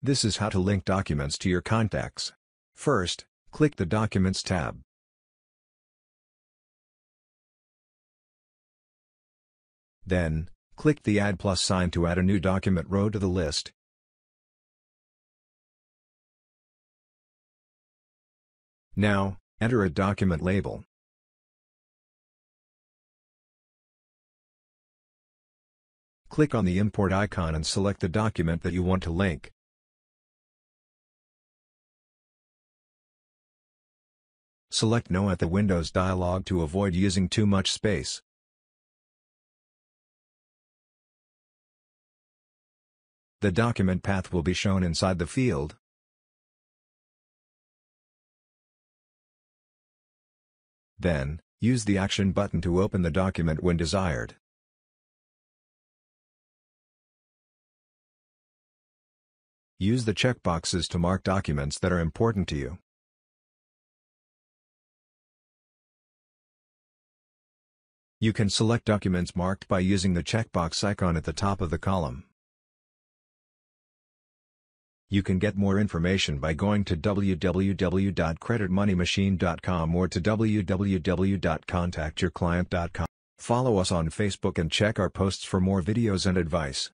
This is how to link documents to your contacts. First, click the Documents tab. Then, click the Add plus sign to add a new document row to the list. Now, enter a document label. Click on the import icon and select the document that you want to link. Select No at the Windows dialog to avoid using too much space. The document path will be shown inside the field. Then, use the Action button to open the document when desired. Use the checkboxes to mark documents that are important to you. You can select documents marked by using the checkbox icon at the top of the column. You can get more information by going to www.creditmoneymachine.com or to www.contactyourclient.com. Follow us on Facebook and check our posts for more videos and advice.